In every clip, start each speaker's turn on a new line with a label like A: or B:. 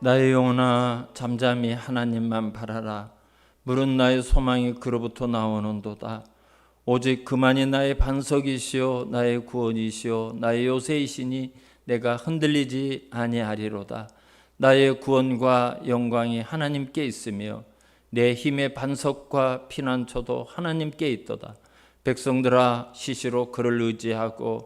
A: 나의 영혼아 잠잠히 하나님만 바라라. 물은 나의 소망이 그로부터 나오는도다. 오직 그만이 나의 반석이시요 나의 구원이시요 나의 요새이시니 내가 흔들리지 아니하리로다. 나의 구원과 영광이 하나님께 있으며 내 힘의 반석과 피난처도 하나님께 있도다. 백성들아 시시로 그를 의지하고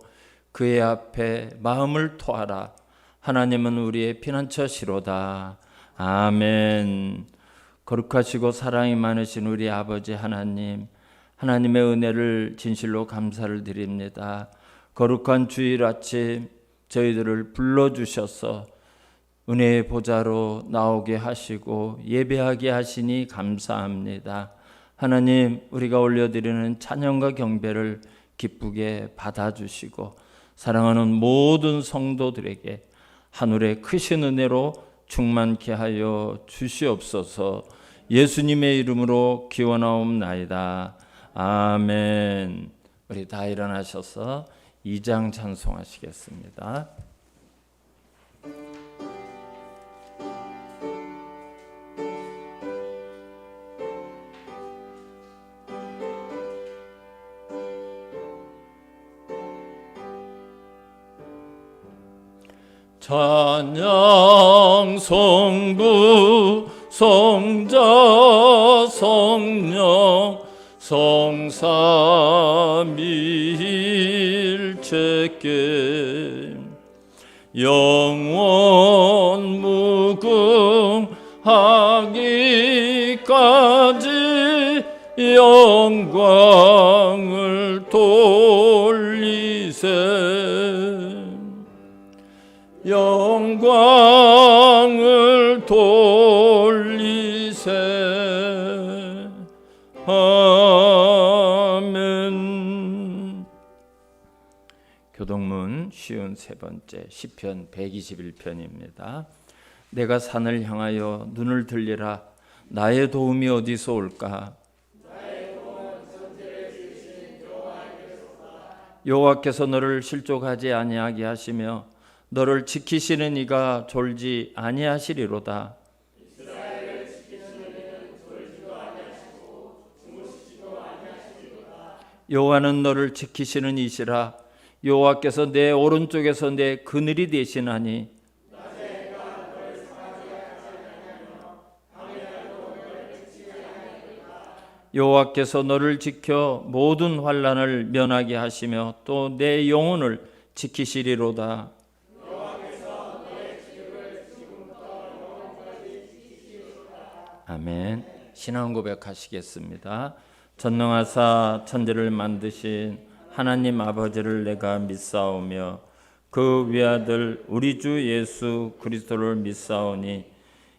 A: 그의 앞에 마음을 토하라. 하나님은 우리의 피난처시로다. 아멘. 거룩하시고 사랑이 많으신 우리 아버지 하나님, 하나님의 은혜를 진실로 감사를 드립니다. 거룩한 주일 아침 저희들을 불러주셔서 은혜의 보좌로 나오게 하시고 예배하게 하시니 감사합니다. 하나님, 우리가 올려드리는 찬양과 경배를 기쁘게 받아주시고 사랑하는 모든 성도들에게 하늘의 크신 은혜로 충만케 하여 주시옵소서. 예수님의 이름으로 기원하옵나이다. 아멘. 우리 다 일어나셔서 2장 찬송하시겠습니다. 찬양 성부 성자 성령 성삼위일체께 영원 무궁하기까지 영광을 돌리세. 영광을 돌리세. 아멘. 교동문 쉬운 세 번째 시편 121편입니다. 내가 산을 향하여 눈을 들리라. 나의 도움이 어디서 올까? 여호와께서 너를 실족하지 아니하게 하시며 너를 지키시는 이가 졸지 아니하시리로다. 여호와는 너를 지키시는 이시라. 여호와께서 내 오른쪽에서 내 그늘이 되시나니 여호와께서 너를 지켜 모든 환난을 면하게 하시며 또 내 영혼을 지키시리로다. 아멘. 신앙 고백하시겠습니다. 전능하사 천지를 만드신 하나님 아버지를 내가 믿사오며 그 외아들 우리 주 예수 그리스도를 믿사오니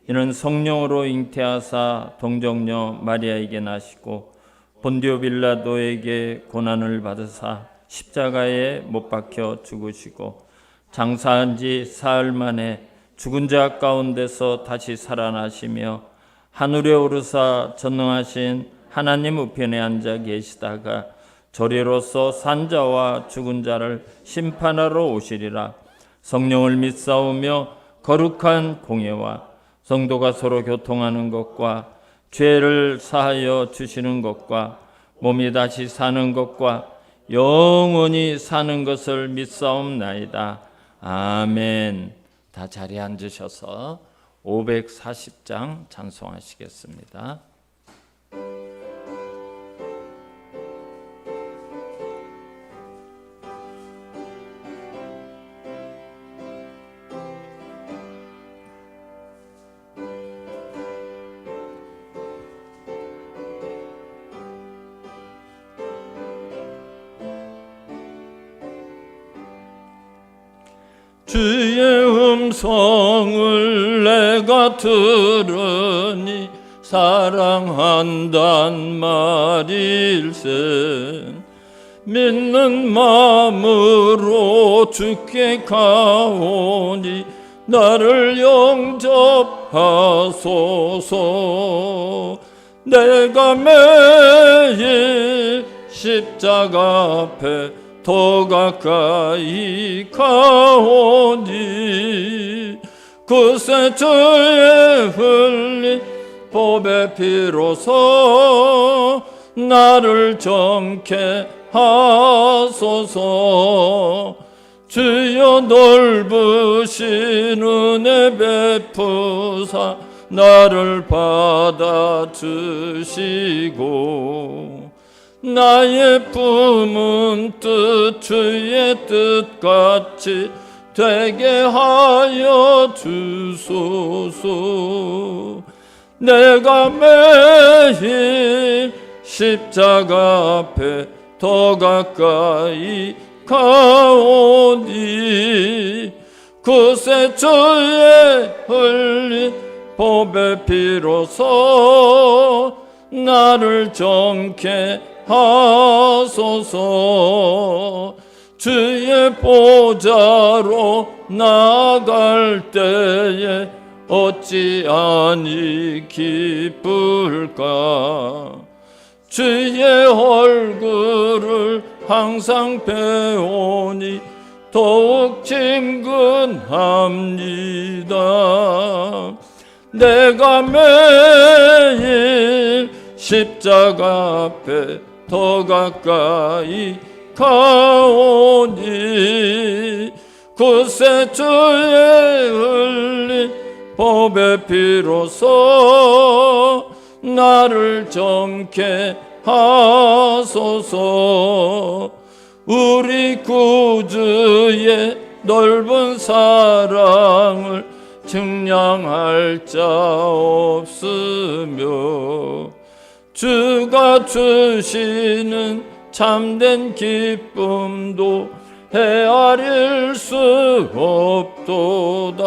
A: 이는 성령으로 잉태하사 동정녀 마리아에게 나시고 본디오 빌라도에게 고난을 받으사 십자가에 못 박혀 죽으시고 장사한 지 사흘 만에 죽은 자 가운데서 다시 살아나시며 하늘에 오르사 전능하신 하나님 우편에 앉아 계시다가 조리로서 산자와 죽은 자를 심판하러 오시리라. 성령을 믿사오며 거룩한 공예와 성도가 서로 교통하는 것과 죄를 사하여 주시는 것과 몸이 다시 사는 것과 영원히 사는 것을 믿사옵나이다. 아멘. 다 자리에 앉으셔서 540장 찬송하시겠습니다. 주의 음성을 내가 들으니 사랑한단 말일세. 믿는 마음으로 주께 가오니 나를 영접하소서. 내가 매일 십자가 앞에 더 가까이 가오니 그새 주의 흘린 보배 피로서 나를 정케 하소서. 주여 넓으신 은혜 베푸사 나를 받아주시고 나의 품은 뜻 주의 뜻같이 되게 하여 주소서. 내가 매일 십자가 앞에 더 가까이 가오니 그새 주의 흘린 보배 피로서 나를 정케 하소서. 주의 보좌로 나아갈 때에 어찌 아니 기쁠까. 주의 얼굴을 항상 배우니 더욱 친근합니다. 내가 매일 십자가 앞에 더 가까이 가오니 그새 주의 흘린 보배 피로서 나를 정케 하소서. 우리 구주의 넓은 사랑을 측량할 자 없으며 주가 주시는 참된 기쁨도 헤아릴 수 없도다.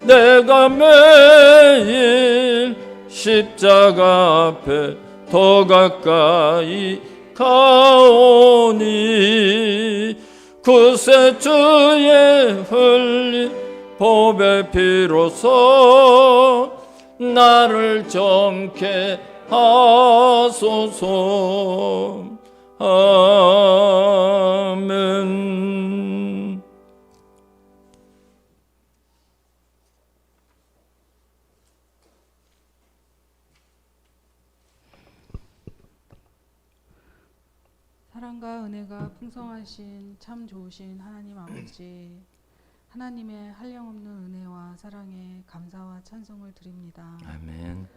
A: 내가 매일 십자가 앞에 더 가까이 가오니 그새 주의 흘린 보배 피로서 나를 정케 하소서. 아멘.
B: 사랑과 은혜가 풍성하신 참 좋으신 하나님 아버지, 하나님의 한량없는 은혜와 사랑에 감사와 찬송을 드립니다.
A: 아멘.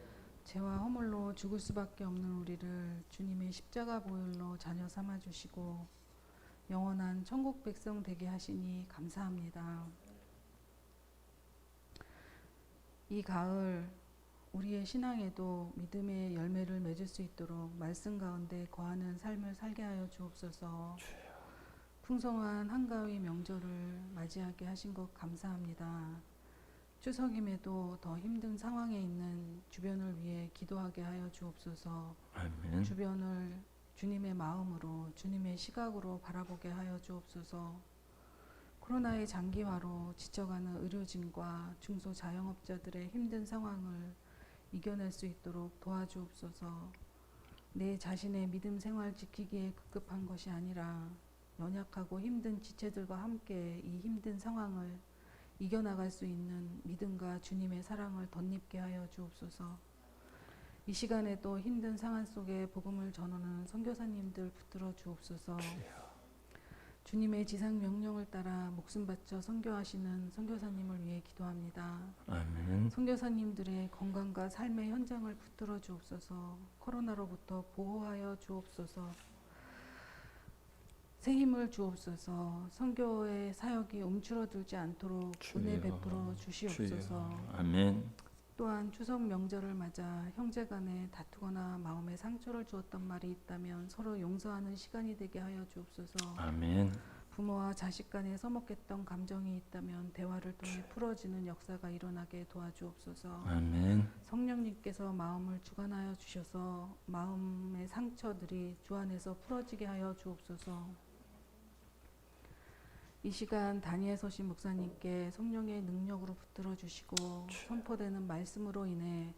B: 죄와 허물로 죽을 수밖에 없는 우리를 주님의 십자가 보혈로 자녀 삼아주시고 영원한 천국 백성 되게 하시니 감사합니다. 이 가을 우리의 신앙에도 믿음의 열매를 맺을 수 있도록 말씀 가운데 거하는 삶을 살게 하여 주옵소서. 풍성한 한가위 명절을 맞이하게 하신 것 감사합니다. 추석임에도 더 힘든 상황에 있는 주변을 위해 기도하게 하여 주옵소서.
A: 아멘.
B: 주변을 주님의 마음으로 주님의 시각으로 바라보게 하여 주옵소서. 코로나의 장기화로 지쳐가는 의료진과 중소자영업자들의 힘든 상황을 이겨낼 수 있도록 도와주옵소서. 내 자신의 믿음 생활 지키기에 급급한 것이 아니라 연약하고 힘든 지체들과 함께 이 힘든 상황을 이겨나갈 수 있는 믿음과 주님의 사랑을 덧입게 하여 주옵소서. 이 시간에 또 힘든 상황 속에 복음을 전하는 선교사님들 붙들어 주옵소서. 주님의 지상 명령을 따라 목숨 바쳐 선교하시는 선교사님을 위해 기도합니다.
A: 아멘.
B: 선교사님들의 건강과 삶의 현장을 붙들어 주옵소서. 코로나로부터 보호하여 주옵소서. 새 힘을 주옵소서. 선교의 사역이 움츠러들지 않도록 은혜 베풀어 주시옵소서.
A: 아멘.
B: 또한 추석 명절을 맞아 형제간에 다투거나 마음에 상처를 주었던 말이 있다면 서로 용서하는 시간이 되게 하여 주옵소서.
A: 아멘.
B: 부모와 자식 간에 서먹했던 감정이 있다면 대화를 통해 풀어지는 역사가 일어나게 도와주옵소서.
A: 아멘.
B: 성령님께서 마음을 주관하여 주셔서 마음의 상처들이 주 안에서 풀어지게 하여 주옵소서. 이 시간 다니엘 서신 목사님께 성령의 능력으로 붙들어 주시고 선포되는 말씀으로 인해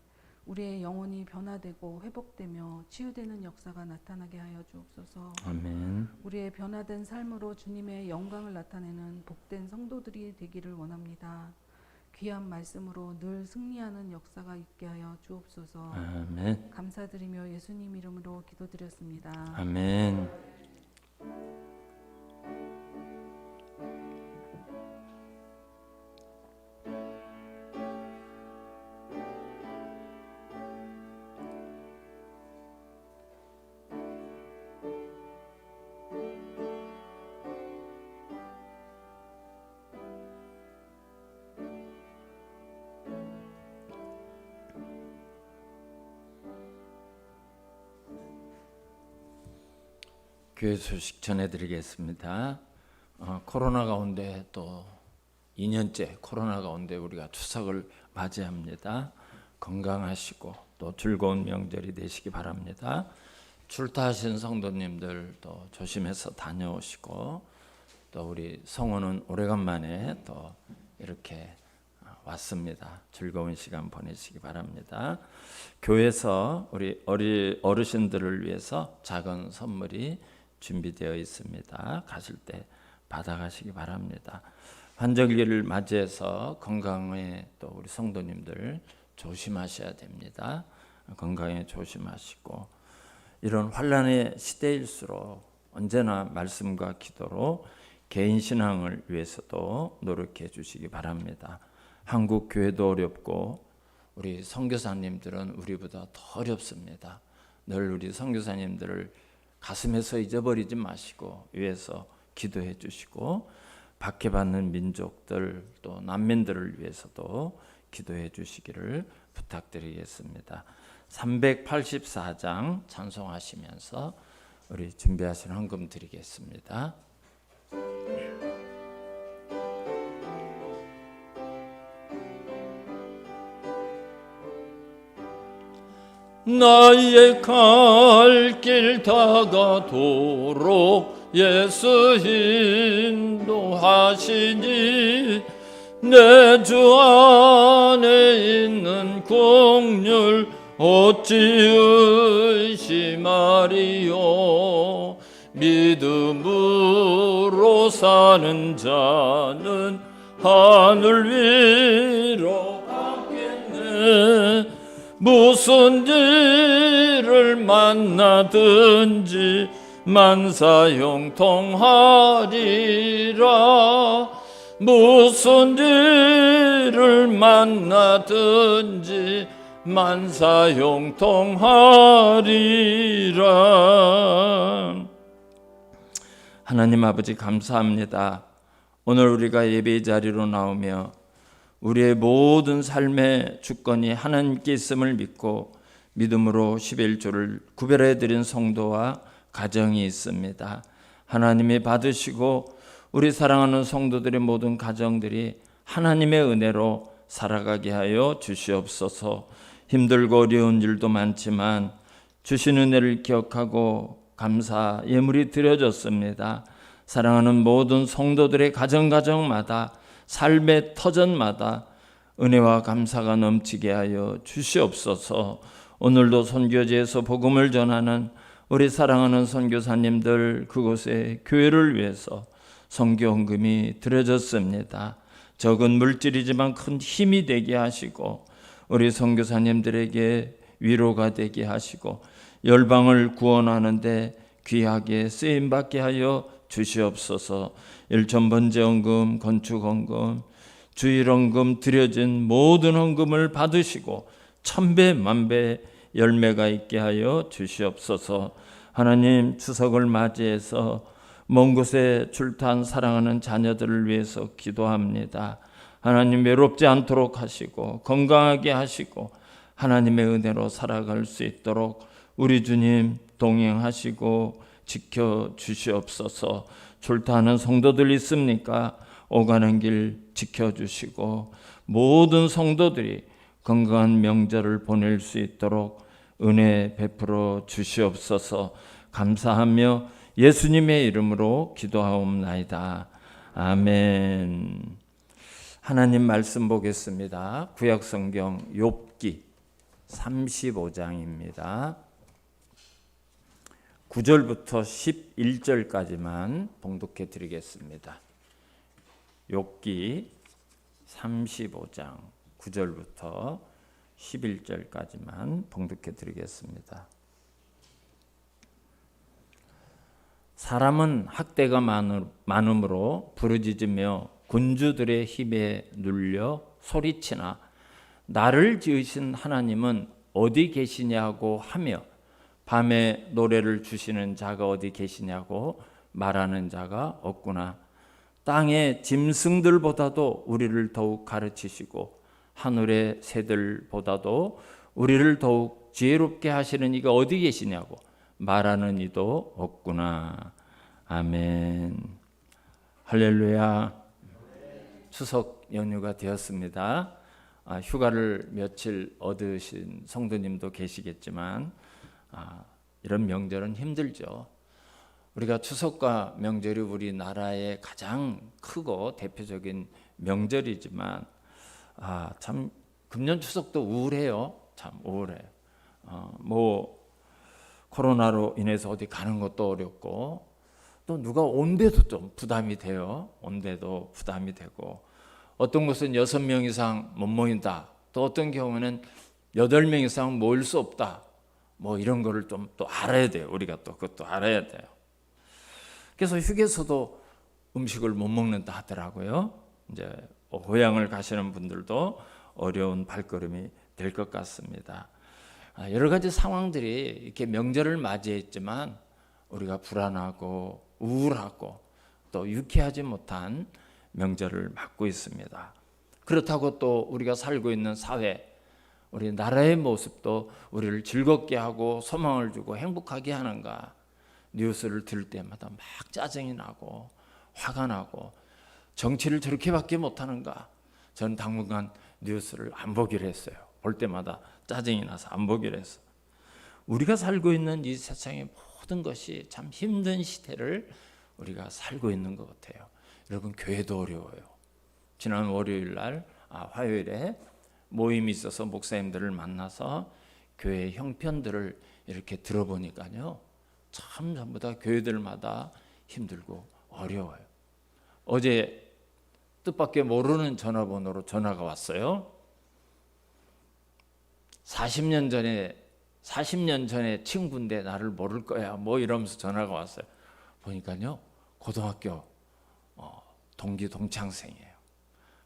B: 우리의 영혼이 변화되고 회복되며 치유되는 역사가 나타나게 하여 주옵소서.
A: 아멘.
B: 우리의 변화된 삶으로 주님의 영광을 나타내는 복된 성도들이 되기를 원합니다. 귀한 말씀으로 늘 승리하는 역사가 있게 하여 주옵소서.
A: 아멘.
B: 감사드리며 예수님 이름으로 기도드렸습니다.
A: 아멘. 교회 소식 전해드리겠습니다. 코로나 가운데 또 2년째 코로나 가운데 우리가 추석을 맞이합니다. 건강하시고 또 즐거운 명절이 되시기 바랍니다. 출타하신 성도님들 또 조심해서 다녀오시고, 또 우리 성호는 오래간만에 또 이렇게 왔습니다. 즐거운 시간 보내시기 바랍니다. 교회에서 우리 어르신들을 위해서 작은 선물이 준비되어 있습니다. 가실 때 받아가시기 바랍니다. 환절기를 맞이해서 건강에 또 우리 성도님들 조심하셔야 됩니다. 건강에 조심하시고, 이런 환난의 시대일수록 언제나 말씀과 기도로 개인 신앙을 위해서도 노력해 주시기 바랍니다. 한국 교회도 어렵고 우리 선교사님들은 우리보다 더 어렵습니다. 늘 우리 선교사님들을 가슴에서 잊어버리지 마시고 위해서 기도해 주시고, 박해받는 민족들 또 난민들을 위해서도 기도해 주시기를 부탁드리겠습니다. 384장 찬송하시면서 우리 준비하신 헌금 드리겠습니다. 나의 갈 길 다가도록 예수 인도하시니, 내 주 안에 있는 긍휼 어찌 의심하리요. 믿음으로 사는 자는 하늘 위로 가겠네. 무슨 일을 만나든지 만사형통하리라. 무슨 일을 만나든지 만사형통하리라. 하나님 아버지 감사합니다. 오늘 우리가 예배의 자리로 나오며 우리의 모든 삶의 주권이 하나님께 있음을 믿고 믿음으로 11조를 구별해 드린 성도와 가정이 있습니다. 하나님이 받으시고 우리 사랑하는 성도들의 모든 가정들이 하나님의 은혜로 살아가게 하여 주시옵소서. 힘들고 어려운 일도 많지만 주신 은혜를 기억하고 감사 예물이 드려졌습니다. 사랑하는 모든 성도들의 가정마다 삶의 터전마다 은혜와 감사가 넘치게 하여 주시옵소서. 오늘도 선교지에서 복음을 전하는 우리 사랑하는 선교사님들, 그곳에 교회를 위해서 선교헌금이 드려졌습니다. 적은 물질이지만 큰 힘이 되게 하시고 우리 선교사님들에게 위로가 되게 하시고 열방을 구원하는데 귀하게 쓰임받게 하여 주시옵소서. 일천번제헌금, 건축헌금, 주일헌금 드려진 모든 헌금을 받으시고 천배 만배 열매가 있게 하여 주시옵소서. 하나님, 추석을 맞이해서 먼 곳에 출타한 사랑하는 자녀들을 위해서 기도합니다. 하나님, 외롭지 않도록 하시고 건강하게 하시고 하나님의 은혜로 살아갈 수 있도록 우리 주님 동행하시고 지켜주시옵소서. 출타하는 성도들 있습니까? 오가는 길 지켜주시고 모든 성도들이 건강한 명절을 보낼 수 있도록 은혜 베풀어 주시옵소서. 감사하며 예수님의 이름으로 기도하옵나이다. 아멘. 하나님 말씀 보겠습니다. 구약성경 욥기 35장입니다. 9절부터 11절까지만 봉독해 드리겠습니다. 욥기 35장 9절부터 11절까지만 봉독해 드리겠습니다. 사람은 학대가 많음으로 부르짖으며 군주들의 힘에 눌려 소리치나 나를 지으신 하나님은 어디 계시냐고 하며 밤에 노래를 주시는 자가 어디 계시냐고 말하는 자가 없구나. 땅의 짐승들보다도 우리를 더욱 가르치시고 하늘의 새들보다도 우리를 더욱 지혜롭게 하시는 이가 어디 계시냐고 말하는 이도 없구나. 아멘. 할렐루야. 추석 연휴가 되었습니다. 휴가를 며칠 얻으신 성도님도 계시겠지만 이런 명절은 힘들죠. 우리가 추석과 명절이 우리나라의 가장 크고 대표적인 명절이지만 참 금년 추석도 우울해요. 참 우울해요. 코로나로 인해서 어디 가는 것도 어렵고 또 누가 온데도 좀 부담이 돼요. 온데도 부담이 되고 어떤 곳은 6명 이상 못 모인다. 또 어떤 경우는 8명 이상 모일 수 없다. 이런 거를 좀 또 알아야 돼요. 우리가 또 그것도 알아야 돼요. 그래서 휴게소도 음식을 못 먹는다 하더라고요. 이제 고향을 가시는 분들도 어려운 발걸음이 될 것 같습니다. 여러 가지 상황들이 이렇게 명절을 맞이했지만 우리가 불안하고 우울하고 또 유쾌하지 못한 명절을 맞고 있습니다. 그렇다고 또 우리가 살고 있는 사회, 우리 나라의 모습도 우리를 즐겁게 하고 소망을 주고 행복하게 하는가? 뉴스를 들을 때마다 막 짜증이 나고 화가 나고 정치를 저렇게밖에 못하는가? 저는 당분간 뉴스를 안 보기로 했어요. 볼 때마다 짜증이 나서 안 보기로 했어요. 우리가 살고 있는 이 세상의 모든 것이 참 힘든 시대를 우리가 살고 있는 것 같아요. 여러분 교회도 어려워요. 지난 월요일 날 화요일에 모임이 있어서 목사님들을 만나서 교회 형편들을 이렇게 들어보니까요. 참 전부 다 교회들마다 힘들고 어려워요. 어제 뜻밖의 모르는 전화번호로 전화가 왔어요. 40년 전에 친구인데 나를 모를 거야. 이러면서 전화가 왔어요. 보니까요. 고등학교 동기 동창생이에요.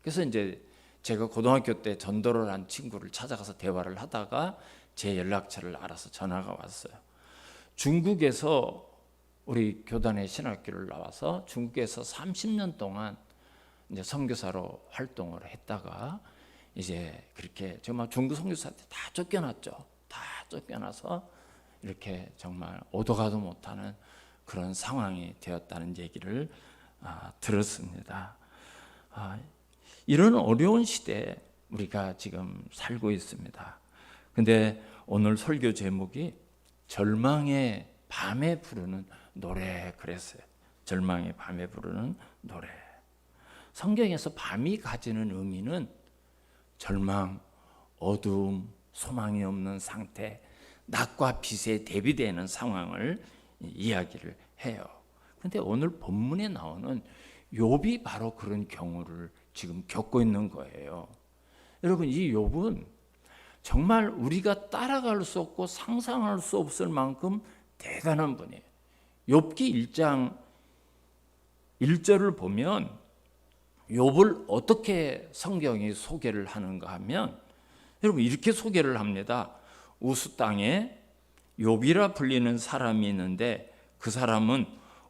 A: 그래서 이제 제가 고등학교 때 전도를 한 친구를 찾아가서 대화를 하다가 제 연락처를 알아서 전화가 왔어요. 중국에서 우리 교단의 신학교를 나와서 중국에서 30년 동안 이제 선교사로 활동을 했다가 이제 그렇게 정말 중국 선교사한테 다 쫓겨났죠. 다 쫓겨나서 이렇게 정말 오도 가도 못하는 그런 상황이 되었다는 얘기를 들었습니다. 이런 어려운 시대에 우리가 지금 살고 있습니다. 근데 오늘 설교 제목이 절망의 밤에 부르는 노래 그랬어요. 절망의 밤에 부르는 노래. 성경에서 밤이 가지는 의미는 절망, 어두움, 소망이 없는 상태, 낮과 빛에 대비되는 상황을 이야기를 해요. 그런데 오늘 본문에 나오는 욥이 바로 그런 경우를 지금 겪고 있는 거예요. 여러분 이 욥은 정말 우리가 따라갈 수 없고 상상할 수 없을 만큼 대단한 분이에요. 욥기 1장 1절을 보면 욥을 어떻게 성경이 소개를 하는가 하면 여러분 이렇게 소개를 합니다. 우스 땅에 욥이라 불리는 사람이 있는데 그 사람은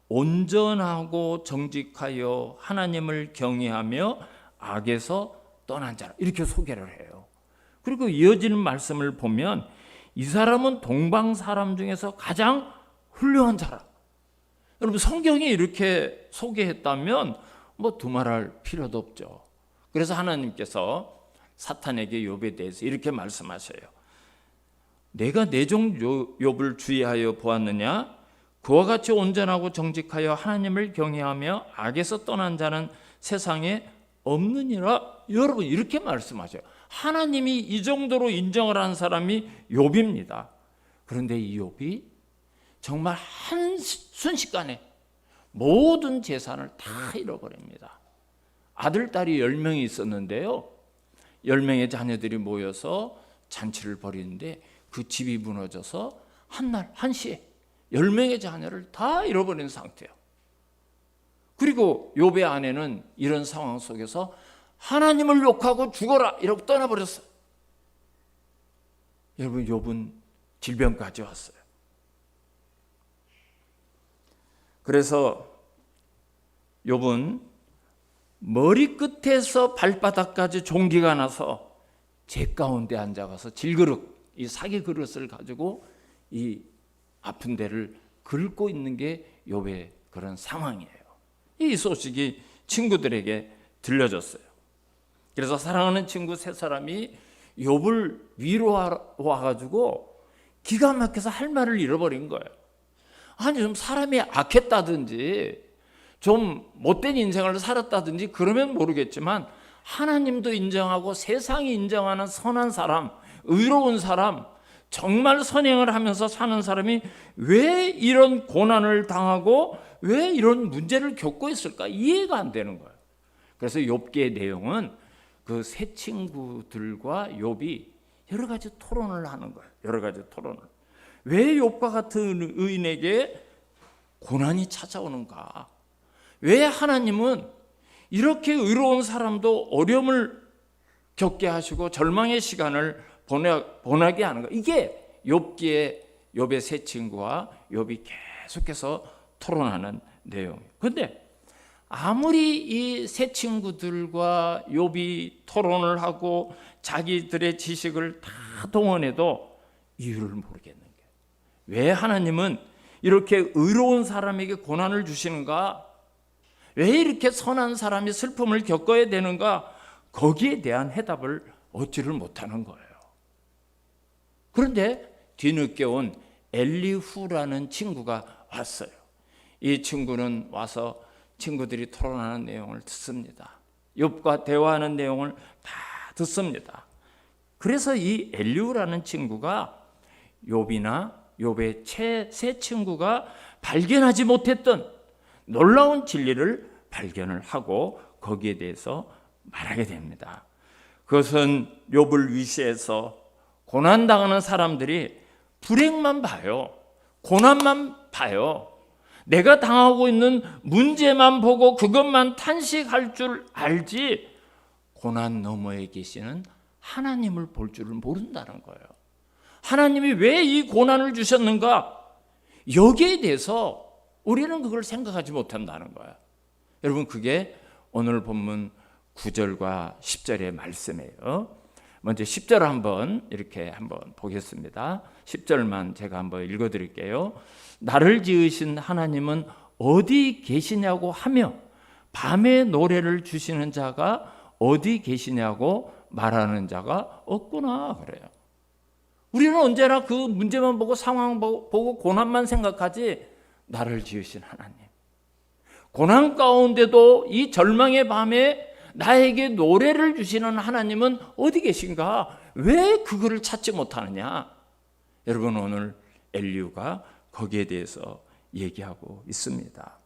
A: 온전하고 정직하여 하나님을 경외하며 악에서 떠난 자라 이렇게 소개를 해요. 그리고 이어지는 말씀을 보면 이 사람은 동방 사람 중에서 가장 훌륭한 자라. 여러분 성경이 이렇게 소개했다면 두말할 필요도 없죠. 그래서 하나님께서 사탄에게 욥에 대해서 이렇게 말씀하셔요. 내가 내 종 욥을 주의하여 보았느냐? 그와 같이 온전하고 정직하여 하나님을 경외하며 악에서 떠난 자는 세상에 없느니라. 여러분 이렇게 말씀하셔요. 하나님이 이 정도로 인정을 한 사람이 욥입니다. 그런데 이 욥이 정말 한 순식간에 모든 재산을 다 잃어버립니다. 아들, 딸이 10명이 있었는데요, 10명의 자녀들이 모여서 잔치를 벌이는데 그 집이 무너져서 한날 한시에 10명의 자녀를 다 잃어버린 상태예요. 그리고 욥의 아내는 이런 상황 속에서 하나님을 욕하고 죽어라 이러고 떠나버렸어요. 여러분, 욥은 질병까지 왔어요. 그래서 욥은 머리끝에서 발바닥까지 종기가 나서 재 가운데 앉아가서 질그릇, 이 사기 그릇을 가지고 이 아픈 데를 긁고 있는 게 욥의 그런 상황이에요. 이 소식이 친구들에게 들려졌어요. 그래서 사랑하는 친구 세 사람이 욥을 위로하러 와가지고 기가 막혀서 할 말을 잃어버린 거예요. 아니, 좀 사람이 악했다든지 좀 못된 인생을 살았다든지 그러면 모르겠지만, 하나님도 인정하고 세상이 인정하는 선한 사람, 의로운 사람, 정말 선행을 하면서 사는 사람이 왜 이런 고난을 당하고 왜 이런 문제를 겪고 있을까 이해가 안 되는 거예요. 그래서 욥기의 내용은 그 세 친구들과 욥이 여러 가지 토론을 하는 거예요. 여러 가지 토론을. 왜 욥과 같은 의인에게 고난이 찾아오는가? 왜 하나님은 이렇게 의로운 사람도 어려움을 겪게 하시고 절망의 시간을 보내게 하는가? 이게 욥의 세 친구와 욥이 계속해서 토론하는 내용이에요. 그런데 아무리 이 세 친구들과 욥이 토론을 하고 자기들의 지식을 다 동원해도 이유를 모르겠는 거예요. 왜 하나님은 이렇게 의로운 사람에게 고난을 주시는가? 왜 이렇게 선한 사람이 슬픔을 겪어야 되는가? 거기에 대한 해답을 얻지를 못하는 거예요. 그런데 뒤늦게 온 엘리후라는 친구가 왔어요. 이 친구는 와서 친구들이 토론하는 내용을 듣습니다. 욥과 대화하는 내용을 다 듣습니다. 그래서 이 엘리후라는 친구가 욥이나 욥의 세 친구가 발견하지 못했던 놀라운 진리를 발견을 하고 거기에 대해서 말하게 됩니다. 그것은 욥을 위시해서 고난당하는 사람들이 불행만 봐요. 고난만 봐요. 내가 당하고 있는 문제만 보고 그것만 탄식할 줄 알지, 고난 너머에 계시는 하나님을 볼 줄을 모른다는 거예요. 하나님이 왜 이 고난을 주셨는가? 여기에 대해서 우리는 그걸 생각하지 못한다는 거예요. 여러분, 그게 오늘 본문 9절과 10절의 말씀이에요. 먼저 10절 한번 보겠습니다. 10절만 제가 한번 읽어드릴게요. 나를 지으신 하나님은 어디 계시냐고 하며 밤에 노래를 주시는 자가 어디 계시냐고 말하는 자가 없구나 그래요. 우리는 언제나 그 문제만 보고 상황 보고 고난만 생각하지, 나를 지으신 하나님, 고난 가운데도 이 절망의 밤에 나에게 노래를 주시는 하나님은 어디 계신가? 왜 그거를 찾지 못하느냐? 여러분, 오늘 엘리후가 거기에 대해서 얘기하고 있습니다.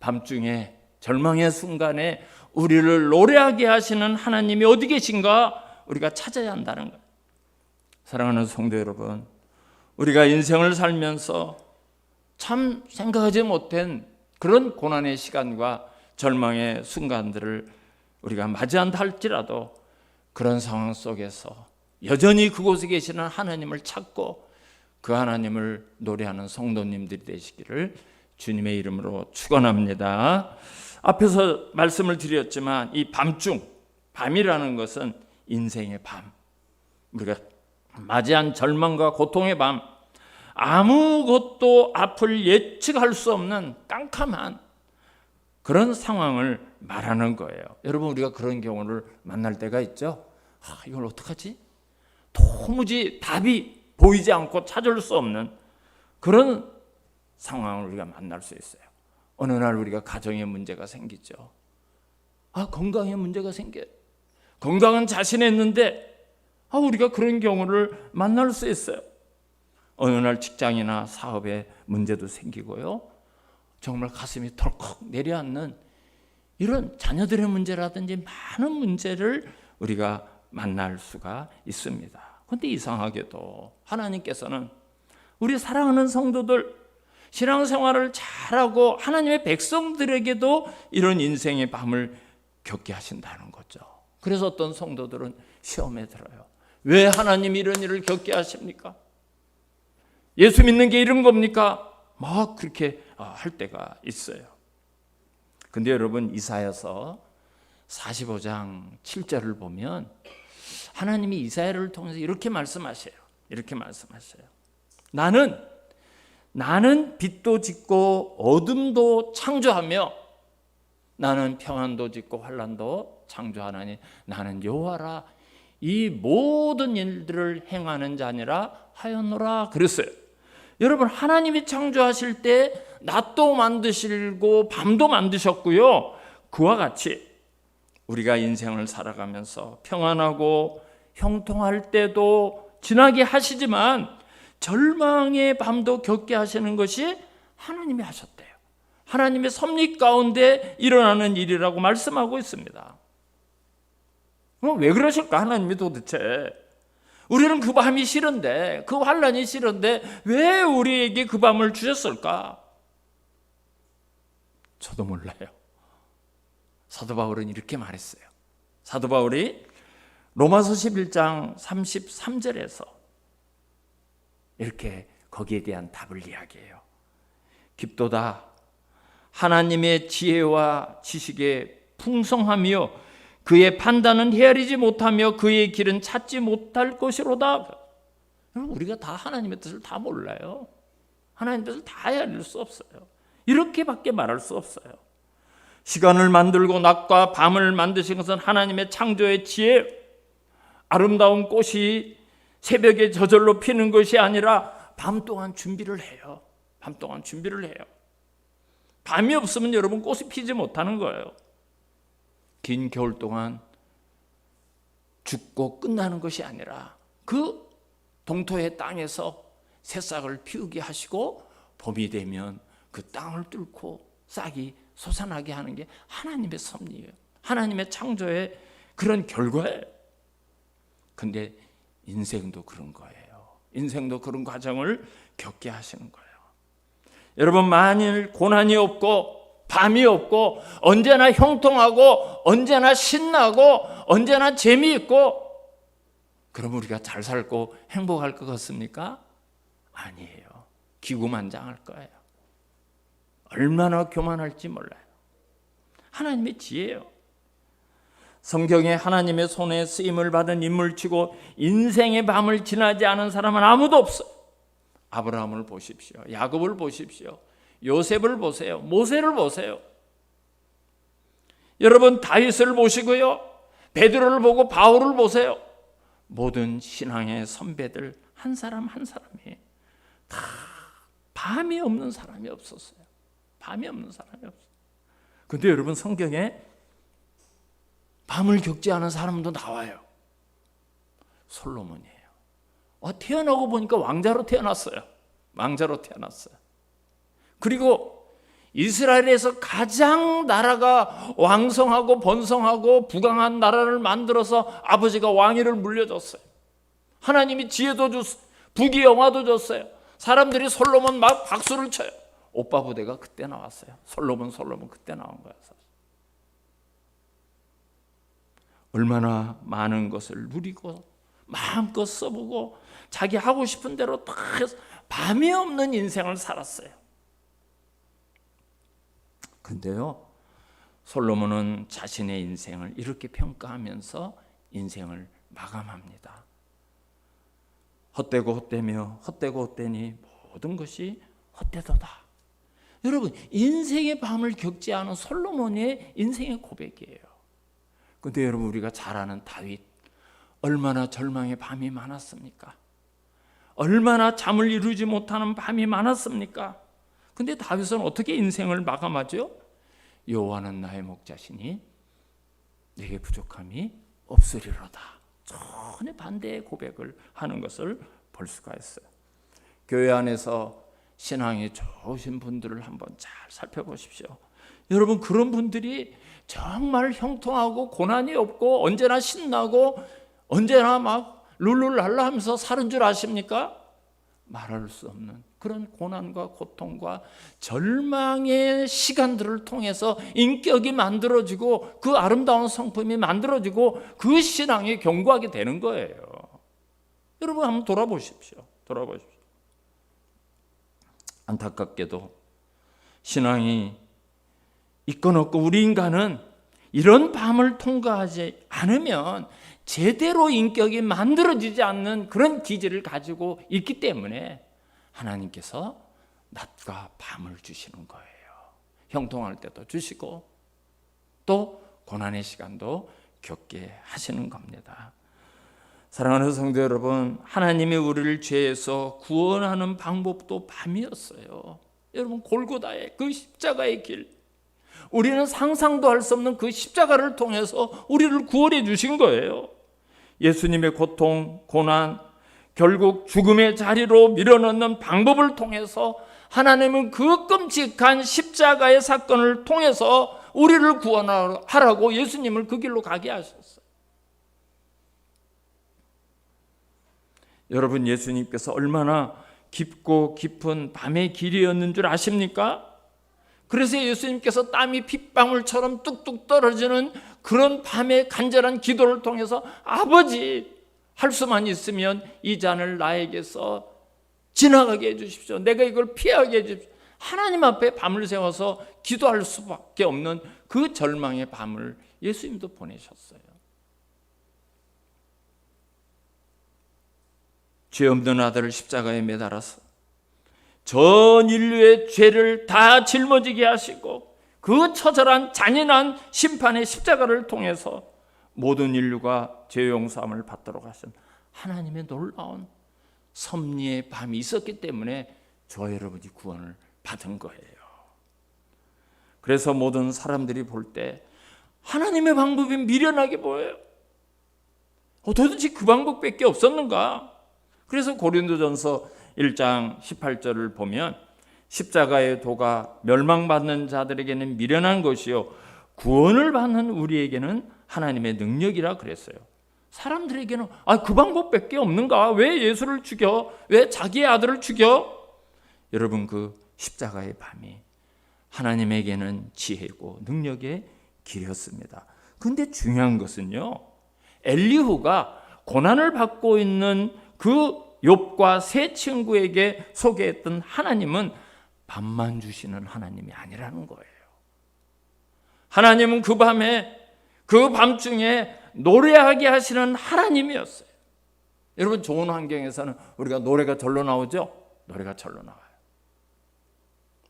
A: 밤중에 절망의 순간에 우리를 노래하게 하시는 하나님이 어디 계신가? 우리가 찾아야 한다는 거예요. 사랑하는 성도 여러분, 우리가 인생을 살면서 참 생각하지 못한 그런 고난의 시간과 절망의 순간들을 우리가 맞이한다 할지라도 그런 상황 속에서 여전히 그곳에 계시는 하나님을 찾고 그 하나님을 노래하는 성도님들이 되시기를 주님의 이름으로 축원합니다. 앞에서 말씀을 드렸지만 이 밤중, 밤이라는 것은 인생의 밤, 우리가 맞이한 절망과 고통의 밤, 아무것도 앞을 예측할 수 없는 깜깜한 그런 상황을 말하는 거예요. 여러분, 우리가 그런 경우를 만날 때가 있죠. 이걸 어떡하지? 도무지 답이 보이지 않고 찾을 수 없는 그런 상황을 우리가 만날 수 있어요. 어느 날 우리가 가정에 문제가 생기죠. 건강에 문제가 생겨요. 건강은 자신했는데 우리가 그런 경우를 만날 수 있어요. 어느 날 직장이나 사업에 문제도 생기고요. 정말 가슴이 덜컥 내려앉는 이런 자녀들의 문제라든지 많은 문제를 우리가 만날 수가 있습니다. 그런데 이상하게도 하나님께서는 우리 사랑하는 성도들, 신앙생활을 잘하고 하나님의 백성들에게도 이런 인생의 밤을 겪게 하신다는 거죠. 그래서 어떤 성도들은 시험에 들어요. 왜 하나님이 이런 일을 겪게 하십니까? 예수 믿는 게 이런 겁니까? 막 그렇게 할 때가 있어요. 근데 여러분, 이사야서 45장 7절을 보면 하나님이 이사야를 통해서 이렇게 말씀하셔요. 이렇게 말씀하셔요. 나는 빛도 짓고 어둠도 창조하며 나는 평안도 짓고 환난도 창조하나니 나는 여호와라. 이 모든 일들을 행하는 자니라 하였노라 그랬어요. 여러분, 하나님이 창조하실 때 낮도 만드시고 밤도 만드셨고요. 그와 같이 우리가 인생을 살아가면서 평안하고 형통할 때도 지나게 하시지만 절망의 밤도 겪게 하시는 것이 하나님이 하셨대요. 하나님의 섭리 가운데 일어나는 일이라고 말씀하고 있습니다. 왜 그러실까? 하나님이 도대체 우리는 그 밤이 싫은데, 그 환난이 싫은데 왜 우리에게 그 밤을 주셨을까? 저도 몰라요. 사도 바울은 이렇게 말했어요. 사도 바울이 로마서 11장 33절에서 이렇게 거기에 대한 답을 이야기해요. 깊도다 하나님의 지혜와 지식에 풍성하며 그의 판단은 헤아리지 못하며 그의 길은 찾지 못할 것이로다. 우리가 다 하나님의 뜻을 다 몰라요. 하나님의 뜻을 다 헤아릴 수 없어요. 이렇게밖에 말할 수 없어요. 시간을 만들고 낮과 밤을 만드신 것은 하나님의 창조의 지혜, 아름다운 꽃이 새벽에 저절로 피는 것이 아니라 밤 동안 준비를 해요. 밤 동안 준비를 해요. 밤이 없으면 여러분 꽃이 피지 못하는 거예요. 긴 겨울 동안 죽고 끝나는 것이 아니라 그 동토의 땅에서 새싹을 피우게 하시고 봄이 되면 그 땅을 뚫고 싹이 솟아나게 하는 게 하나님의 섭리예요. 하나님의 창조의 그런 결과예요. 근데 인생도 그런 거예요. 인생도 그런 과정을 겪게 하시는 거예요. 여러분, 만일 고난이 없고 밤이 없고 언제나 형통하고 언제나 신나고 언제나 재미있고 그럼 우리가 잘 살고 행복할 것 같습니까? 아니에요. 기구만장할 거예요. 얼마나 교만할지 몰라요. 하나님의 지혜예요. 성경에 하나님의 손에 쓰임을 받은 인물치고 인생의 밤을 지나지 않은 사람은 아무도 없어요. 아브라함을 보십시오. 야곱을 보십시오. 요셉을 보세요. 모세를 보세요. 여러분, 다윗을 보시고요. 베드로를 보고 바울을 보세요. 모든 신앙의 선배들 한 사람 한 사람이 다 밤이 없는 사람이 없었어요. 밤이 없는 사람이 없어요. 근데 여러분, 성경에 밤을 겪지 않은 사람도 나와요. 솔로몬이에요. 태어나고 보니까 왕자로 태어났어요. 왕자로 태어났어요. 그리고 이스라엘에서 가장 나라가 왕성하고 번성하고 부강한 나라를 만들어서 아버지가 왕위를 물려줬어요. 하나님이 지혜도 줬어요. 부귀영화도 줬어요. 사람들이 솔로몬 막 박수를 쳐요. 오빠 부대가 그때 나왔어요. 솔로몬 그때 나온 거야. 얼마나 많은 것을 누리고 마음껏 써보고 자기 하고 싶은 대로 다 해서 밤이 없는 인생을 살았어요. 근데요, 솔로몬은 자신의 인생을 이렇게 평가하면서 인생을 마감합니다. 헛되고 헛되며 헛되고 헛되니 모든 것이 헛되도다. 여러분, 인생의 밤을 겪지 않은 솔로몬의 인생의 고백이에요. 근데 여러분, 우리가 잘 아는 다윗, 얼마나 절망의 밤이 많았습니까? 얼마나 잠을 이루지 못하는 밤이 많았습니까? 근데 다윗은 어떻게 인생을 마감하죠? 여호와는 나의 목자시니 내게 부족함이 없으리로다. 전혀 반대의 고백을 하는 것을 볼 수가 있어요. 교회 안에서 신앙이 좋으신 분들을 한번 잘 살펴보십시오. 여러분, 그런 분들이 정말 형통하고 고난이 없고 언제나 신나고 언제나 막 룰루랄라 하면서 사는 줄 아십니까? 말할 수 없는 그런 고난과 고통과 절망의 시간들을 통해서 인격이 만들어지고 그 아름다운 성품이 만들어지고 그 신앙이 견고하게 되는 거예요. 여러분, 한번 돌아보십시오. 안타깝게도 신앙이 있건 없고 우리 인간은 이런 밤을 통과하지 않으면 제대로 인격이 만들어지지 않는 그런 기질을 가지고 있기 때문에 하나님께서 낮과 밤을 주시는 거예요. 형통할 때도 주시고 또 고난의 시간도 겪게 하시는 겁니다. 사랑하는 성도 여러분, 하나님이 우리를 죄에서 구원하는 방법도 밤이었어요. 여러분, 골고다의 그 십자가의 길, 우리는 상상도 할 수 없는 그 십자가를 통해서 우리를 구원해 주신 거예요. 예수님의 고통, 고난, 결국 죽음의 자리로 밀어넣는 방법을 통해서 하나님은 그 끔찍한 십자가의 사건을 통해서 우리를 구원하라고 예수님을 그 길로 가게 하셨어요. 여러분, 예수님께서 얼마나 깊고 깊은 밤의 길이었는 줄 아십니까? 그래서 예수님께서 땀이 핏방울처럼 뚝뚝 떨어지는 그런 밤의 간절한 기도를 통해서 아버지, 할 수만 있으면 이 잔을 나에게서 지나가게 해주십시오. 내가 이걸 피하게 해주십시오. 하나님 앞에 밤을 새워서 기도할 수밖에 없는 그 절망의 밤을 예수님도 보내셨어요. 죄 없는 아들을 십자가에 매달아서 전 인류의 죄를 다 짊어지게 하시고 그 처절한 잔인한 심판의 십자가를 통해서 모든 인류가 죄 용서함을 받도록 하신 하나님의 놀라운 섭리의 밤이 있었기 때문에 저 여러분이 구원을 받은 거예요. 그래서 모든 사람들이 볼 때 하나님의 방법이 미련하게 보여요. 도대체 그 방법밖에 없었는가? 그래서 고린도전서 1장 18절을 보면 십자가의 도가 멸망받는 자들에게는 미련한 것이요 구원을 받는 우리에게는 하나님의 능력이라 그랬어요. 사람들에게는 그 방법밖에 없는가? 왜 예수를 죽여? 왜 자기의 아들을 죽여? 여러분, 그 십자가의 밤이 하나님에게는 지혜고 능력의 길이었습니다. 그런데 중요한 것은요, 엘리후가 고난을 받고 있는 그 욥과 세 친구에게 소개했던 하나님은 밤만 주시는 하나님이 아니라는 거예요. 하나님은 그 밤에, 그 밤중에 노래하게 하시는 하나님이었어요. 여러분, 좋은 환경에서는 우리가 노래가 절로 나오죠? 노래가 절로 나와요.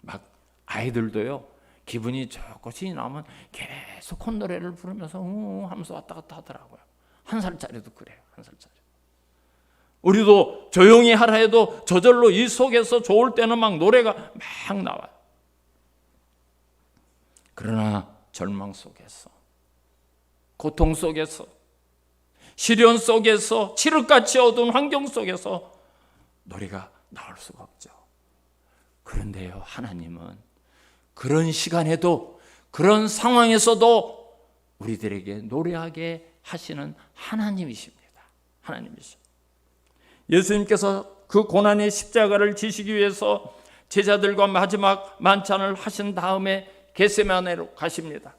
A: 막 아이들도요, 기분이 좋고 신이 나면 계속 콧노래를 부르면서 하면서 왔다 갔다 하더라고요. 1살짜리도 그래요. 1살짜리. 우리도 조용히 하라 해도 저절로 이 속에서 좋을 때는 막 노래가 막 나와요. 그러나 절망 속에서, 고통 속에서, 시련 속에서, 칠흑같이 어두운 환경 속에서 노래가 나올 수가 없죠. 그런데요, 하나님은 그런 시간에도, 그런 상황에서도 우리들에게 노래하게 하시는 하나님이십니다. 하나님이십니다. 예수님께서 그 고난의 십자가를 지시기 위해서 제자들과 마지막 만찬을 하신 다음에 겟세마네로 가십니다.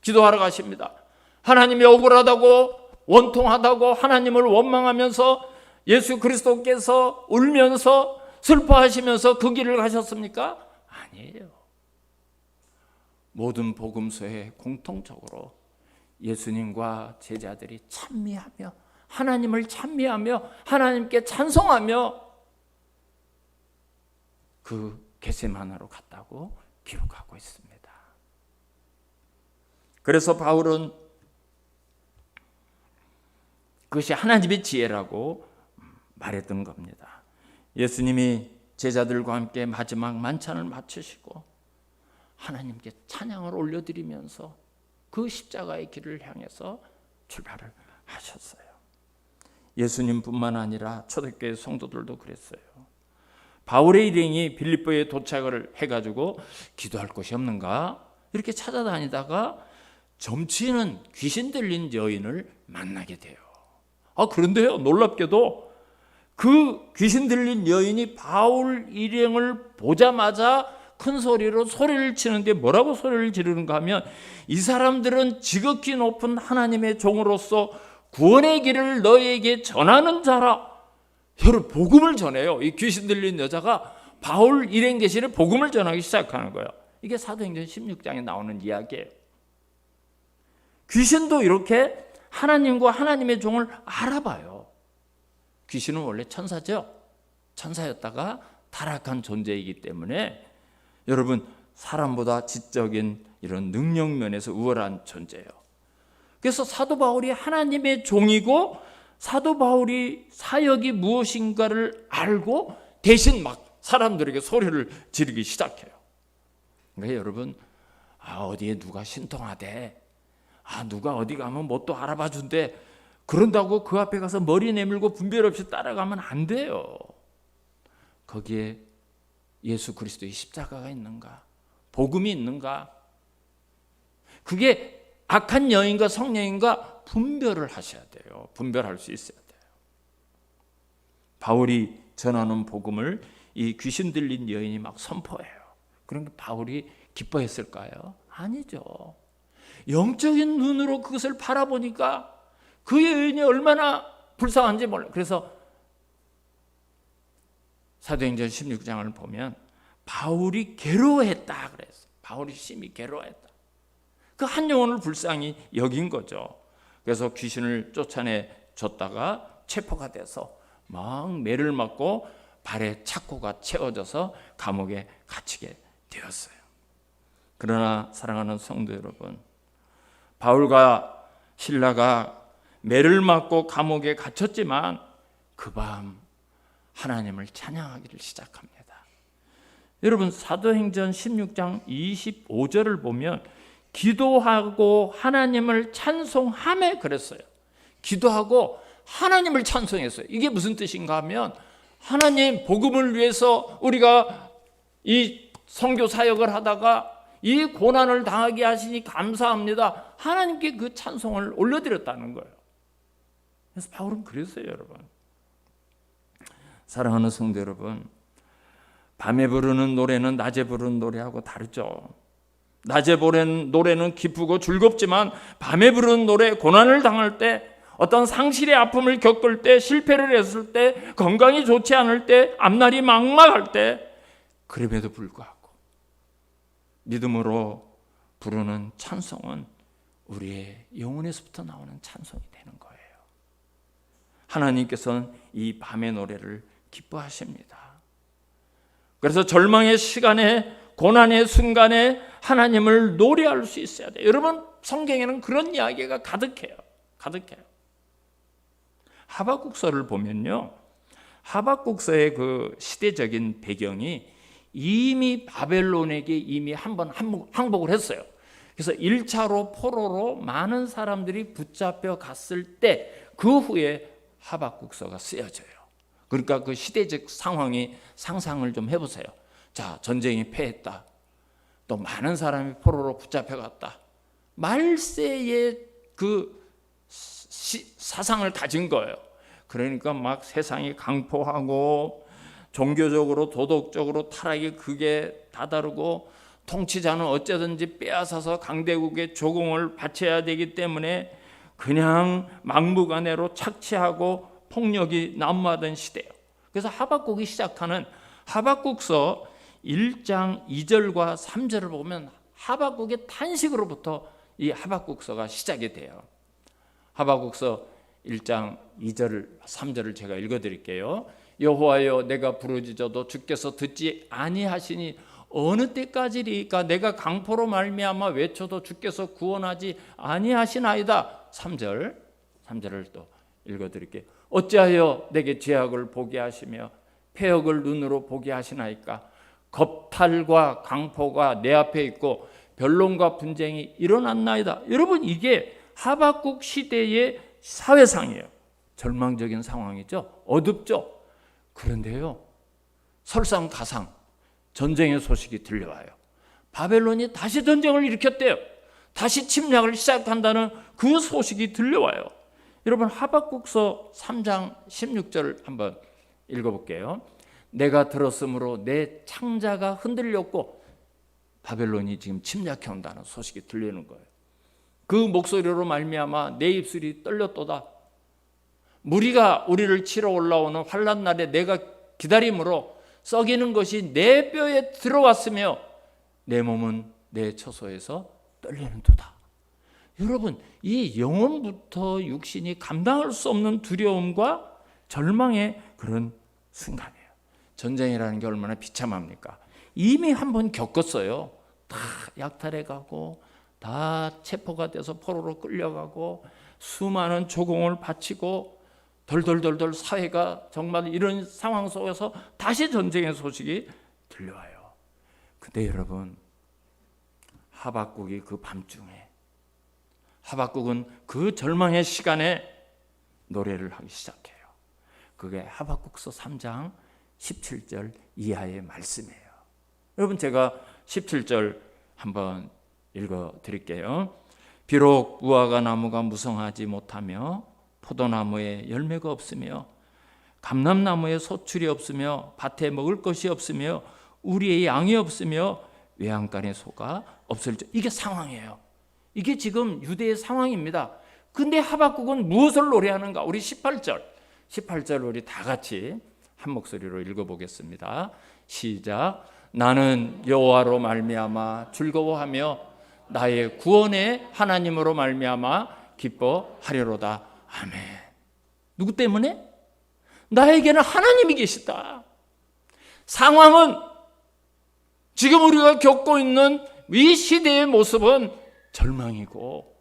A: 기도하러 가십니다. 하나님이 억울하다고, 원통하다고 하나님을 원망하면서 예수 그리스도께서 울면서 슬퍼하시면서 그 길을 가셨습니까? 아니에요. 모든 복음서에 공통적으로 예수님과 제자들이 찬미하며 하나님을 찬미하며 하나님께 찬송하며 그 겟세마네로 갔다고 기록하고 있습니다. 그래서 바울은 그것이 하나님의 지혜라고 말했던 겁니다. 예수님이 제자들과 함께 마지막 만찬을 마치시고 하나님께 찬양을 올려드리면서 그 십자가의 길을 향해서 출발을 하셨어요. 예수님뿐만 아니라 초대교회 성도들도 그랬어요. 바울의 일행이 빌립보에 도착을 해가지고 기도할 곳이 없는가 이렇게 찾아다니다가 점치는 귀신 들린 여인을 만나게 돼요. 그런데요, 놀랍게도 그 귀신 들린 여인이 바울 일행을 보자마자 큰 소리로 소리를 치는데 뭐라고 소리를 지르는가 하면 이 사람들은 지극히 높은 하나님의 종으로서 구원의 길을 너에게 전하는 자라. 여러분, 복음을 전해요. 이 귀신 들린 여자가 바울 일행 계시는 복음을 전하기 시작하는 거예요. 이게 사도행전 16장에 나오는 이야기예요. 귀신도 이렇게 하나님과 하나님의 종을 알아봐요. 귀신은 원래 천사죠. 천사였다가 타락한 존재이기 때문에 여러분, 사람보다 지적인 이런 능력 면에서 우월한 존재예요. 그래서 사도 바울이 하나님의 종이고 사도 바울이 사역이 무엇인가를 알고 대신 막 사람들에게 소리를 지르기 시작해요. 그러니까 여러분, 어디에 누가 신통하대, 누가 어디 가면 뭐 또 알아봐 준대, 그런다고 그 앞에 가서 머리 내밀고 분별 없이 따라가면 안 돼요. 거기에 예수 그리스도의 십자가가 있는가, 복음이 있는가, 그게 악한 여인과 성령인가 분별을 하셔야 돼요. 분별할 수 있어야 돼요. 바울이 전하는 복음을 이 귀신 들린 여인이 막 선포해요. 그러니까 바울이 기뻐했을까요? 아니죠. 영적인 눈으로 그것을 바라보니까 그 여인이 얼마나 불쌍한지 몰라요. 그래서 사도행전 16장을 보면 바울이 괴로워했다 그랬어요. 바울이 심히 괴로워했다. 그 한 영혼을 불쌍히 여긴 거죠. 그래서 귀신을 쫓아내 줬다가 체포가 돼서 막 매를 맞고 발에 착고가 채워져서 감옥에 갇히게 되었어요. 그러나 사랑하는 성도 여러분, 바울과 실라가 매를 맞고 감옥에 갇혔지만 그 밤 하나님을 찬양하기를 시작합니다. 여러분, 사도행전 16장 25절을 보면 기도하고 하나님을 찬송하며 그랬어요. 기도하고 하나님을 찬송했어요. 이게 무슨 뜻인가 하면 하나님 복음을 위해서 우리가 이 선교 사역을 하다가 이 고난을 당하게 하시니 감사합니다. 하나님께 그 찬송을 올려드렸다는 거예요. 그래서 바울은 그랬어요, 여러분. 사랑하는 성도 여러분, 밤에 부르는 노래는 낮에 부르는 노래하고 다르죠. 낮에 부르는 노래는 기쁘고 즐겁지만 밤에 부르는 노래, 고난을 당할 때, 어떤 상실의 아픔을 겪을 때, 실패를 했을 때, 건강이 좋지 않을 때, 앞날이 막막할 때, 그럼에도 불구하고 믿음으로 부르는 찬송은 우리의 영혼에서부터 나오는 찬송이 되는 거예요. 하나님께서는 이 밤의 노래를 기뻐하십니다. 그래서 절망의 시간에, 고난의 순간에 하나님을 노래할 수 있어야 돼요. 여러분, 성경에는 그런 이야기가 가득해요. 하박국서를 보면요, 하박국서의 그 시대적인 배경이 이미 바벨론에게 이미 한번 항복을 했어요. 그래서 1차로 포로로 많은 사람들이 붙잡혀 갔을 때 그 후에 하박국서가 쓰여져요. 그러니까 그 시대적 상황이 상상을 좀 해보세요. 자, 전쟁이 패했다. 또 많은 사람이 포로로 붙잡혀 갔다. 말세의 그 사상을 가진 거예요. 그러니까 막 세상이 강포하고 종교적으로 도덕적으로 타락이 극에 다다르고 통치자는 어쩌든지 빼앗아서 강대국의 조공을 바쳐야 되기 때문에 그냥 막무가내로 착취하고 폭력이 난무하던 시대예요. 그래서 하박국이 시작하는 하박국서 1장 2절과 3절을 보면 하박국의 탄식으로부터 이 하박국서가 시작이 돼요. 하박국서 1장 2절 3절을 제가 읽어드릴게요. 여호와여, 내가 부르짖어도 주께서 듣지 아니하시니 어느 때까지리까? 내가 강포로 말미암아 외쳐도 주께서 구원하지 아니하시나이다. 3절을 또 읽어드릴게요. 어찌하여 내게 죄악을 보게 하시며 패역을 눈으로 보게 하시나이까? 겁탈과 강포가 내 앞에 있고 변론과 분쟁이 일어났나이다. 여러분, 이게 하박국 시대의 사회상이에요. 절망적인 상황이죠. 어둡죠. 그런데요, 설상가상 전쟁의 소식이 들려와요. 바벨론이 다시 전쟁을 일으켰대요. 다시 침략을 시작한다는 그 소식이 들려와요. 여러분, 하박국서 3장 16절 한번 읽어볼게요. 내가 들었으므로 내 창자가 흔들렸고, 바벨론이 지금 침략해 온다는 소식이 들리는 거예요. 그 목소리로 말미암아 내 입술이 떨렸도다. 무리가 우리를 치러 올라오는 환난 날에 내가 기다림으로 썩이는 것이 내 뼈에 들어왔으며 내 몸은 내 처소에서 떨리는도다. 여러분, 이 영혼부터 육신이 감당할 수 없는 두려움과 절망의 그런 순간이에요. 전쟁이라는 게 얼마나 비참합니까? 이미 한번 겪었어요. 다 약탈해 가고, 다 체포가 돼서 포로로 끌려가고, 수많은 조공을 바치고, 덜덜덜덜 사회가 정말 이런 상황 속에서 다시 전쟁의 소식이 들려와요. 근데 여러분, 하박국이 그 밤중에, 하박국은 그 절망의 시간에 노래를 하기 시작해요. 그게 하박국서 3장 17절 이하의 말씀이에요. 여러분, 제가 17절 한번 읽어 드릴게요. 비록 무화과 나무가 무성하지 못하며 포도나무에 열매가 없으며 감람나무에 소출이 없으며 밭에 먹을 것이 없으며 우리의 양이 없으며 외양간에 소가 없을지, 이게 상황이에요. 이게 지금 유대의 상황입니다. 근데 하박국은 무엇을 노래하는가? 우리 18절 우리 다 같이 한 목소리로 읽어보겠습니다. 시작. 나는 여호와로 말미암아 즐거워하며 나의 구원의 하나님으로 말미암아 기뻐하리로다. 아멘. 누구 때문에? 나에게는 하나님이 계시다. 상황은, 지금 우리가 겪고 있는 이 시대의 모습은 절망이고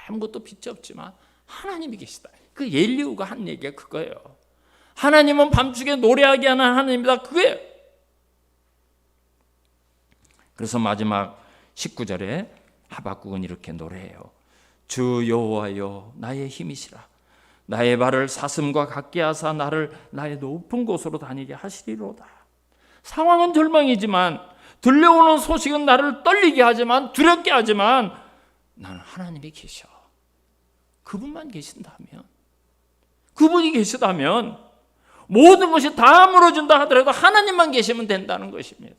A: 아무것도 빛이 없지만 하나님이 계시다. 그 엘리후가 한 얘기가 그거예요. 하나님은 밤중에 노래하게 하는 하나님이다. 그거예요. 그래서 마지막 19절에 하박국은 이렇게 노래해요. 주 여호와여 나의 힘이시라. 나의 발을 사슴과 같게 하사 나를 나의 높은 곳으로 다니게 하시리로다. 상황은 절망이지만, 들려오는 소식은 나를 떨리게 하지만, 두렵게 하지만, 나는 하나님이 계셔. 그분만 계신다면, 그분이 계시다면 모든 것이 다 무너진다 하더라도 하나님만 계시면 된다는 것입니다.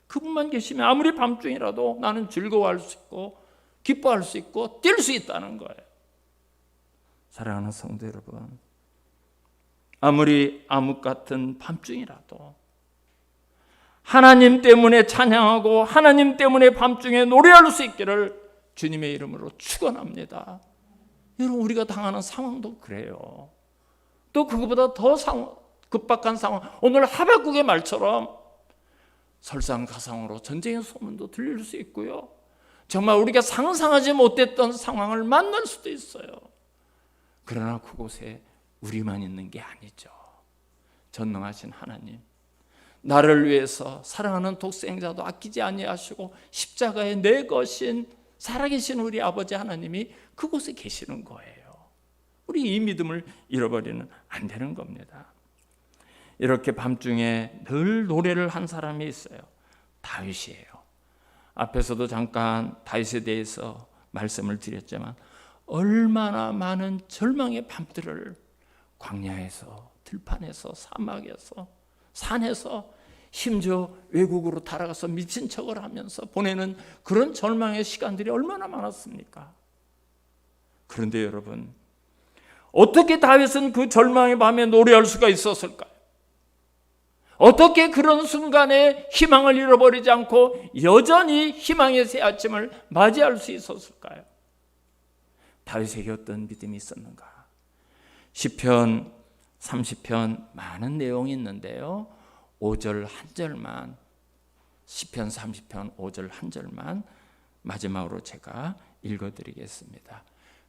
A: 그분만 계시면 아무리 밤중이라도 나는 즐거워할 수 있고 기뻐할 수 있고 뛸 수 있다는 거예요. 사랑하는 성도 여러분, 아무리 암흑 같은 밤중이라도 하나님 때문에 찬양하고 하나님 때문에 밤중에 노래할 수 있기를 주님의 이름으로 축원합니다. 여러분, 우리가 당하는 상황도 그래요. 또 그거보다 더 급박한 상황, 오늘 하박국의 말처럼 설상가상으로 전쟁의 소문도 들릴 수 있고요. 정말 우리가 상상하지 못했던 상황을 만날 수도 있어요. 그러나 그곳에 우리만 있는 게 아니죠. 전능하신 하나님, 나를 위해서 사랑하는 독생자도 아끼지 아니하시고 십자가에 내거신 살아계신 우리 아버지 하나님이 그곳에 계시는 거예요. 우리 이 믿음을 잃어버리면 안 되는 겁니다. 이렇게 밤중에 늘 노래를 한 사람이 있어요. 다윗이에요. 앞에서도 잠깐 다윗에 대해서 말씀을 드렸지만 얼마나 많은 절망의 밤들을 광야에서, 들판에서, 사막에서, 산에서, 심지어 외국으로 달아가서 미친 척을 하면서 보내는 그런 절망의 시간들이 얼마나 많았습니까? 그런데 여러분, 어떻게 다윗은 그 절망의 밤에 노래할 수가 있었을까요? 어떻게 그런 순간에 희망을 잃어버리지 않고 여전히 희망의 새 아침을 맞이할 수 있었을까요? 다윗에게 어떤 믿음이 있었는가? 시편 30편 많은 내용이 있는데요, 5절 한 절만, 시편 30편 5절 한 절만 마지막으로 제가 읽어드리겠습니다.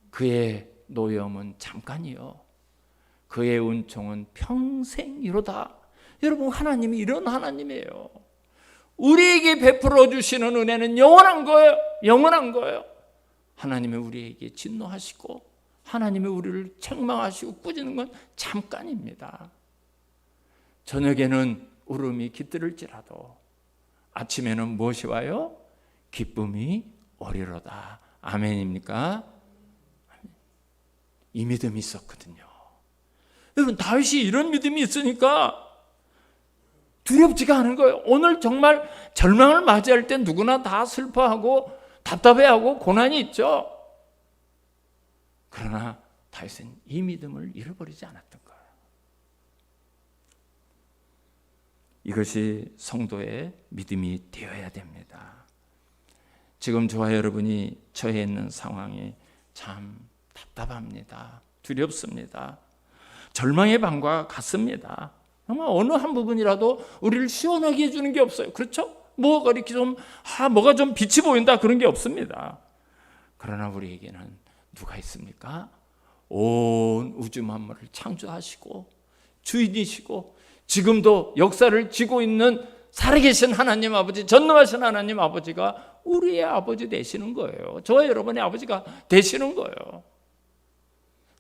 A: 그의 노염은 잠깐이요, 그의 은총은 평생이로다. 여러분, 하나님이 이런 하나님이에요. 우리에게 베풀어 주시는 은혜는 영원한 거예요. 영원한 거예요. 하나님이 우리에게 진노하시고 하나님이 우리를 책망하시고 꾸짖는 건 잠깐입니다. 저녁에는 울음이 깃들을지라도 아침에는 무엇이 와요? 기쁨이 오리로다. 아멘입니까? 이 믿음이 있었거든요. 여러분, 다윗이 이런 믿음이 있으니까 두렵지가 않은 거예요. 오늘 정말 절망을 맞이할 때 누구나 다 슬퍼하고 답답해하고 고난이 있죠. 그러나 다윗은 이 믿음을 잃어버리지 않았던 거예요. 이것이 성도의 믿음이 되어야 됩니다. 지금 저와 여러분이 처해 있는 상황이 참 답답합니다. 두렵습니다. 절망의 밤과 같습니다. 정말 어느 한 부분이라도 우리를 시원하게 해주는 게 없어요. 그렇죠? 뭐가 이렇게 뭐가 좀 빛이 보인다, 그런 게 없습니다. 그러나 우리에게는 누가 있습니까? 온 우주 만물을 창조하시고 주인이시고 지금도 역사를 쥐고 있는 살아계신 하나님 아버지, 전능하신 하나님 아버지가 우리의 아버지 되시는 거예요. 저와 여러분의 아버지가 되시는 거예요.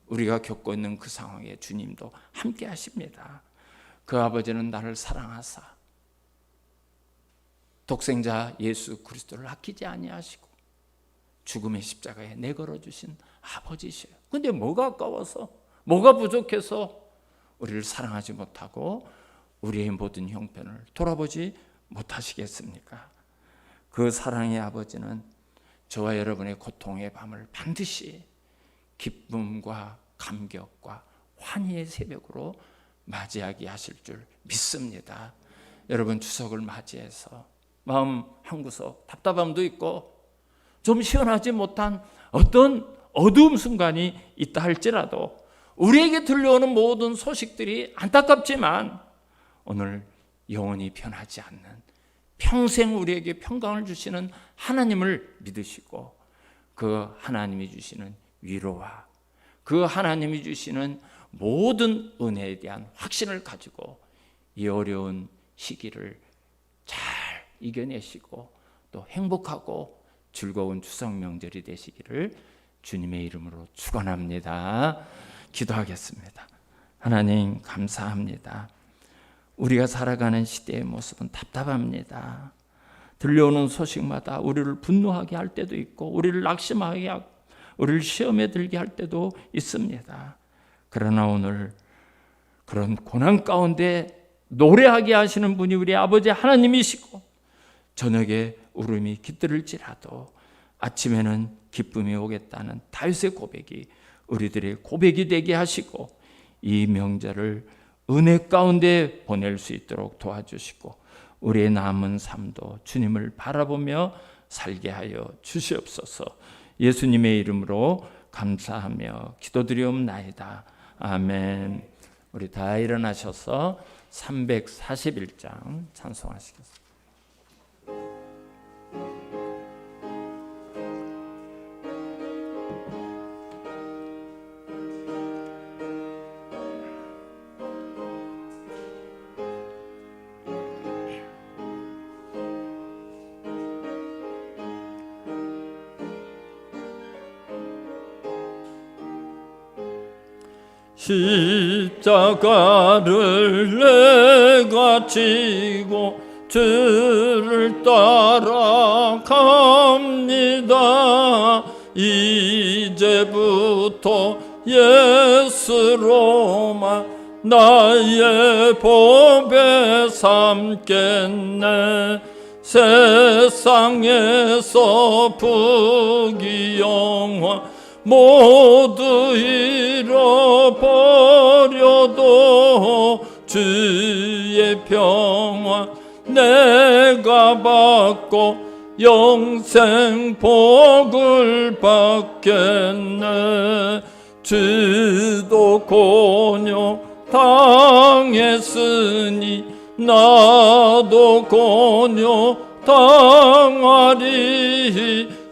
A: 우리가 겪고 있는 그 상황에 주님도 함께 하십니다. 그 아버지는 나를 사랑하사 독생자 예수 그리스도를 아끼지 아니하시고 죽음의 십자가에 내걸어 주신 아버지시에요. 근데 뭐가 아까워서, 뭐가 부족해서 우리를 사랑하지 못하고 우리의 모든 형편을 돌아보지 못하시겠습니까? 그 사랑의 아버지는 저와 여러분의 고통의 밤을 반드시 기쁨과 감격과 환희의 새벽으로 맞이하게 하실 줄 믿습니다. 여러분, 추석을 맞이해서 마음 한구석 답답함도 있고 좀 시원하지 못한 어떤 어두움 순간이 있다 할지라도 우리에게 들려오는 모든 소식들이 안타깝지만 오늘 영원히 변하지 않는 평생 우리에게 평강을 주시는 하나님을 믿으시고 그 하나님이 주시는 위로와 그 하나님이 주시는 모든 은혜에 대한 확신을 가지고 이 어려운 시기를 잘 이겨내시고 또 행복하고 즐거운 추석 명절이 되시기를 주님의 이름으로 축원합니다. 기도하겠습니다. 하나님, 감사합니다. 우리가 살아가는 시대의 모습은 답답합니다. 들려오는 소식마다 우리를 분노하게 할 때도 있고 우리를 낙심하게 하고 우리를 시험에 들게 할 때도 있습니다. 그러나 오늘 그런 고난 가운데 노래하게 하시는 분이 우리 아버지 하나님이시고 저녁에 울음이 깃들을지라도 아침에는 기쁨이 오겠다는 다윗의 고백이 우리들의 고백이 되게 하시고 이 명절을 은혜 가운데 보낼 수 있도록 도와주시고 우리의 남은 삶도 주님을 바라보며 살게 하여 주시옵소서. 예수님의 이름으로 감사하며 기도드리옵나이다. 아멘. 우리 다 일어나셔서 341장 찬송하시겠습니다. 십자가를 내가 지고 주를 따라갑니다. 이제부터 예수로만 나의 법에 삼겠네. 세상에서 부귀영화 모두 잃어버려도 주의 평화 내가 받고 영생 복을 받겠네. 주도 곤욕 당했으니 나도 곤욕 당하리.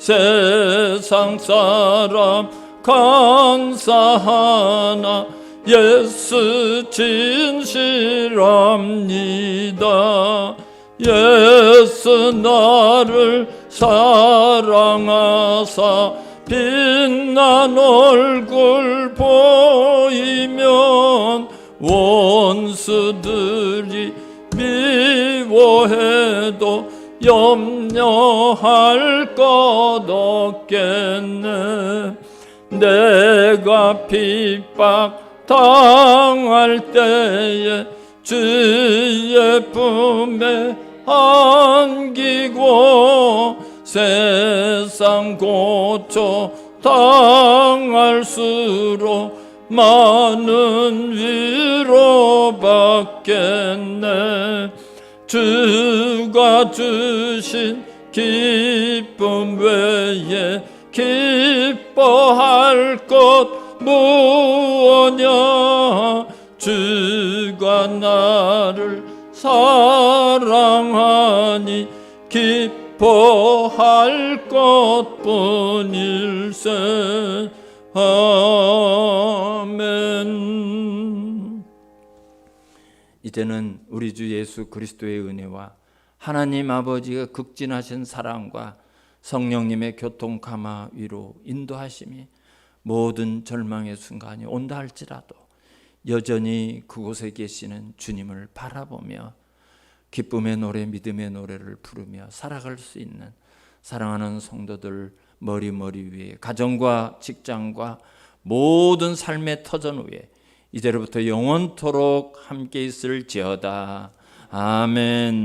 A: 세상 사람 간사하나 예수 진실합니다. 예수 나를 사랑하사 빛난 얼굴 보이면 원수들이 미워해도 염려할 것 없겠네. 내가 핍박 당할 때에 주의 품에 안기고 세상 고초 당할수록 많은 위로 받겠네. 주가 주신 기쁨 외에 기뻐할 것 무엇냐. 주가 나를 사랑하니 기뻐할 것뿐일세. 아멘. 이제는 우리 주 예수 그리스도의 은혜와 하나님 아버지가 극진하신 사랑과 성령님의 교통 감화 위로 인도하심이 모든 절망의 순간이 온다 할지라도 여전히 그곳에 계시는 주님을 바라보며 기쁨의 노래, 믿음의 노래를 부르며 살아갈 수 있는 사랑하는 성도들 머리 위에 가정과 직장과 모든 삶의 터전 위에 이제로부터 영원토록 함께 있을지어다. 아멘.